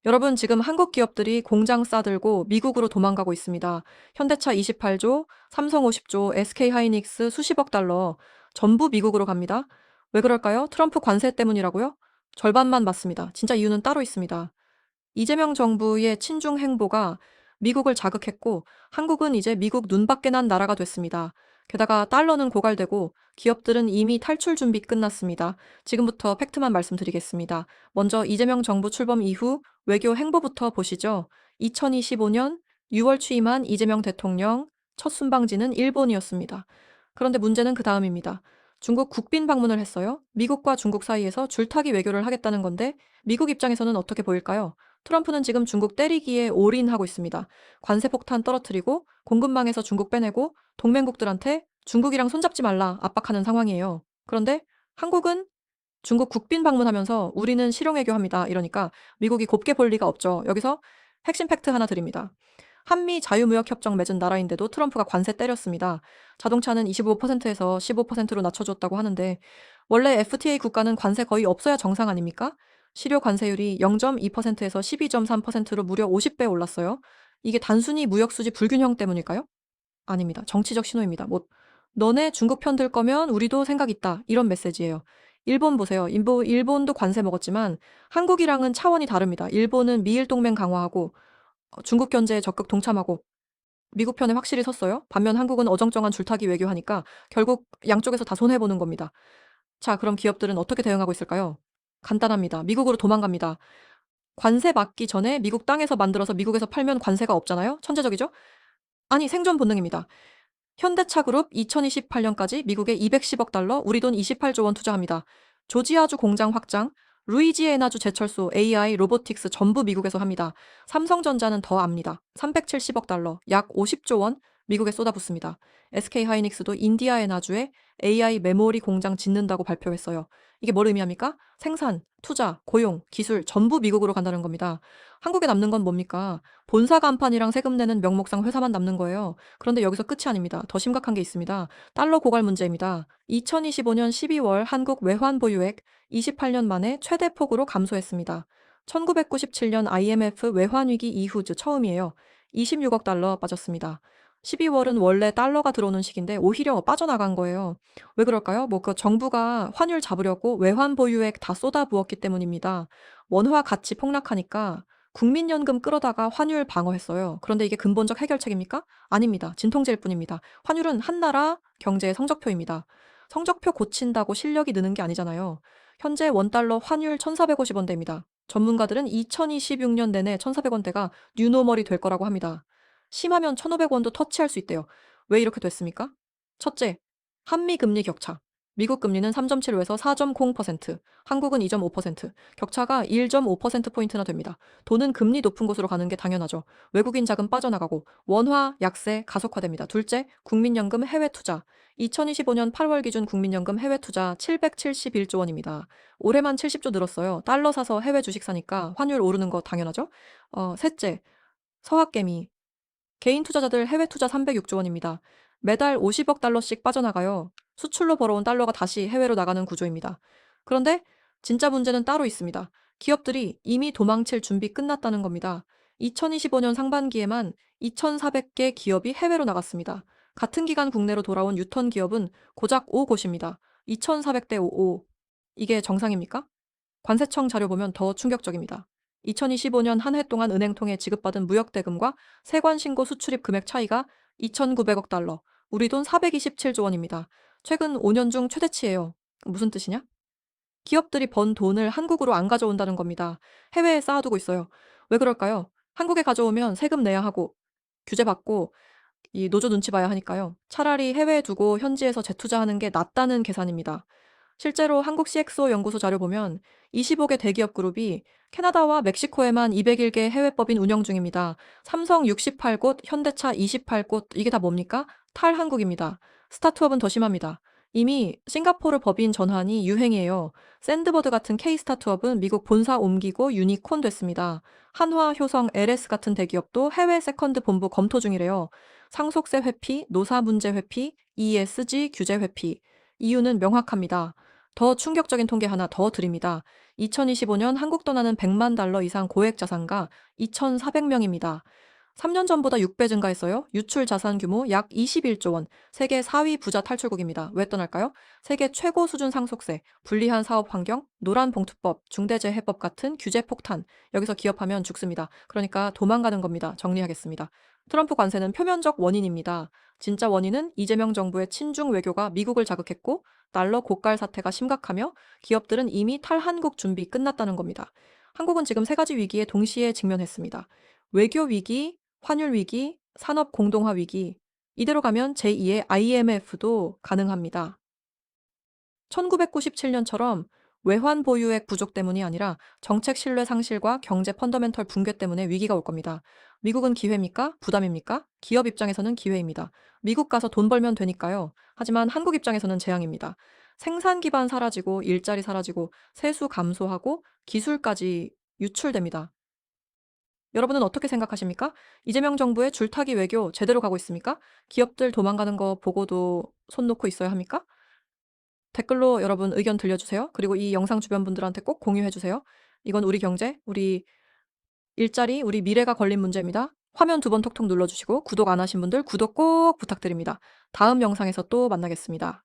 여러분, 지금 한국 기업들이 공장 싸들고 미국으로 도망가고 있습니다. 현대차 28조, 삼성 50조, SK하이닉스 수십억 달러 전부 미국으로 갑니다. 왜 그럴까요? 트럼프 관세 때문이라고요? 절반만 맞습니다. 진짜 이유는 따로 있습니다. 이재명 정부의 친중 행보가 미국을 자극했고 한국은 이제 미국 눈밖에 난 나라가 됐습니다. 게다가 달러는 고갈되고 기업들은 이미 탈출 준비 끝났습니다. 지금부터 팩트만 말씀드리겠습니다. 먼저 이재명 정부 출범 이후 외교 행보부터 보시죠. 2025년 6월 취임한 이재명 대통령 첫 순방지는 일본이었습니다. 그런데 문제는 그 다음입니다. 중국 국빈 방문을 했어요. 미국과 중국 사이에서 줄타기 외교를 하겠다는 건데 미국 입장에서는 어떻게 보일까요? 트럼프는 지금 중국 때리기에 올인하고 있습니다. 관세 폭탄 떨어뜨리고 공급망에서 중국 빼내고 동맹국들한테 중국이랑 손잡지 말라 압박하는 상황이에요. 그런데 한국은 중국 국빈 방문하면서 우리는 실용외교합니다. 이러니까 미국이 곱게 볼 리가 없죠. 여기서 핵심 팩트 하나 드립니다. 한미 자유무역협정 맺은 나라인데도 트럼프가 관세 때렸습니다. 자동차는 25%에서 15%로 낮춰줬다고 하는데 원래 FTA 국가는 관세 거의 없어야 정상 아닙니까? 실효 관세율이 0.2%에서 12.3%로 무려 50배 올랐어요. 이게 단순히 무역수지 불균형 때문일까요? 아닙니다. 정치적 신호입니다. 뭐 너네 중국 편 들 거면 우리도 생각 있다. 이런 메시지예요. 일본 보세요. 일본도 관세 먹었지만 한국이랑은 차원이 다릅니다. 일본은 미일 동맹 강화하고 중국 견제에 적극 동참하고 미국 편에 확실히 섰어요. 반면 한국은 어정쩡한 줄타기 외교하니까 결국 양쪽에서 다 손해보는 겁니다. 자, 그럼 기업들은 어떻게 대응하고 있을까요? 간단합니다. 미국으로 도망갑니다. 관세 막기 전에 미국 땅에서 만들어서 미국에서 팔면 관세가 없잖아요. 천재적이죠? 아니, 생존 본능입니다. 현대차 그룹 2028년까지 미국에 210억 달러, 우리 돈 28조 원 투자합니다. 조지아주 공장 확장, 루이지애나주 제철소, AI, 로보틱스 전부 미국에서 합니다. 삼성전자는 더 압니다. 370억 달러, 약 50조 원 미국에 쏟아붓습니다. SK하이닉스도 인디아애나주에 AI 메모리 공장 짓는다고 발표했어요. 이게 뭘 의미합니까? 생산, 투자, 고용, 기술 전부 미국으로 간다는 겁니다. 한국에 남는 건 뭡니까? 본사 간판이랑 세금 내는 명목상 회사만 남는 거예요. 그런데 여기서 끝이 아닙니다. 더 심각한 게 있습니다. 달러 고갈 문제입니다. 2025년 12월 한국 외환 보유액 28년 만에 최대 폭으로 감소했습니다. 1997년 IMF 외환 위기 이후 처음이에요. 26억 달러 빠졌습니다. 12월은 원래 달러가 들어오는 시기인데 오히려 빠져나간 거예요. 왜 그럴까요? 그 정부가 환율 잡으려고 외환 보유액 다 쏟아부었기 때문입니다. 원화 가치 폭락하니까 국민연금 끌어다가 환율 방어했어요. 그런데 이게 근본적 해결책입니까? 아닙니다. 진통제일 뿐입니다. 환율은 한 나라 경제의 성적표입니다. 성적표 고친다고 실력이 느는 게 아니잖아요. 현재 원달러 환율 1,450원대입니다. 전문가들은 2026년 내내 1,400원대가 뉴노멀이 될 거라고 합니다. 심하면 1,500원도 터치할 수 있대요. 왜 이렇게 됐습니까? 첫째, 한미 금리 격차. 미국 금리는 3.75에서 4.0%, 한국은 2.5%, 격차가 1.5%포인트나 됩니다. 돈은 금리 높은 곳으로 가는 게 당연하죠. 외국인 자금 빠져나가고 원화 약세 가속화됩니다. 둘째, 국민연금 해외 투자. 2025년 8월 기준 국민연금 해외 투자 771조 원입니다. 올해만 70조 늘었어요. 달러 사서 해외 주식 사니까 환율 오르는 거 당연하죠. 셋째, 서학개미. 개인 투자자들 해외 투자 306조 원입니다. 매달 50억 달러씩 빠져나가요. 수출로 벌어온 달러가 다시 해외로 나가는 구조입니다. 그런데 진짜 문제는 따로 있습니다. 기업들이 이미 도망칠 준비 끝났다는 겁니다. 2025년 상반기에만 2,400개 기업이 해외로 나갔습니다. 같은 기간 국내로 돌아온 유턴 기업은 고작 5곳입니다. 2,400대 55. 이게 정상입니까? 관세청 자료 보면 더 충격적입니다. 2025년 한 해 동안 은행 통해 지급받은 무역대금과 세관 신고 수출입 금액 차이가 2,900억 달러, 우리 돈 427조 원입니다. 최근 5년 중 최대치예요. 무슨 뜻이냐? 기업들이 번 돈을 한국으로 안 가져온다는 겁니다. 해외에 쌓아두고 있어요. 왜 그럴까요? 한국에 가져오면 세금 내야 하고 규제받고 이 노조 눈치 봐야 하니까요. 차라리 해외에 두고 현지에서 재투자하는 게 낫다는 계산입니다. 실제로 한국 CXO 연구소 자료 보면 25개 대기업 그룹이 캐나다와 멕시코에만 201개 해외법인 운영 중입니다. 삼성 68곳, 현대차 28곳, 이게 다 뭡니까? 탈한국입니다. 스타트업은 더 심합니다. 이미 싱가포르 법인 전환이 유행이에요. 샌드버드 같은 K 스타트업은 미국 본사 옮기고 유니콘 됐습니다. 한화, 효성, LS 같은 대기업도 해외 세컨드 본부 검토 중이래요. 상속세 회피, 노사 문제 회피, ESG 규제 회피. 이유는 명확합니다. 더 충격적인 통계 하나 더 드립니다. 2025년 한국 떠나는 100만 달러 이상 고액 자산가 2,400명입니다. 3년 전보다 6배 증가했어요. 유출 자산 규모 약 21조 원. 세계 4위 부자 탈출국입니다. 왜 떠날까요? 세계 최고 수준 상속세, 불리한 사업 환경, 노란봉투법, 중대재해법 같은 규제 폭탄. 여기서 기업하면 죽습니다. 그러니까 도망가는 겁니다. 정리하겠습니다. 트럼프 관세는 표면적 원인입니다. 진짜 원인은 이재명 정부의 친중 외교가 미국을 자극했고 달러 고갈 사태가 심각하며 기업들은 이미 탈한국 준비 끝났다는 겁니다. 한국은 지금 세 가지 위기에 동시에 직면했습니다. 외교 위기, 환율 위기, 산업 공동화 위기. 이대로 가면 제2의 IMF도 가능합니다. 1997년처럼 외환 보유액 부족 때문이 아니라 정책 신뢰 상실과 경제 펀더멘털 붕괴 때문에 위기가 올 겁니다. 미국은 기회입니까? 부담입니까? 기업 입장에서는 기회입니다. 미국 가서 돈 벌면 되니까요. 하지만 한국 입장에서는 재앙입니다. 생산 기반 사라지고 일자리 사라지고 세수 감소하고 기술까지 유출됩니다. 여러분은 어떻게 생각하십니까? 이재명 정부의 줄타기 외교 제대로 가고 있습니까? 기업들 도망가는 거 보고도 손 놓고 있어야 합니까? 댓글로 여러분 의견 들려주세요. 그리고 이 영상 주변 분들한테 꼭 공유해주세요. 이건 우리 경제, 우리 일자리, 우리 미래가 걸린 문제입니다. 화면 두 번 톡톡 눌러주시고 구독 안 하신 분들 구독 꼭 부탁드립니다. 다음 영상에서 또 만나겠습니다.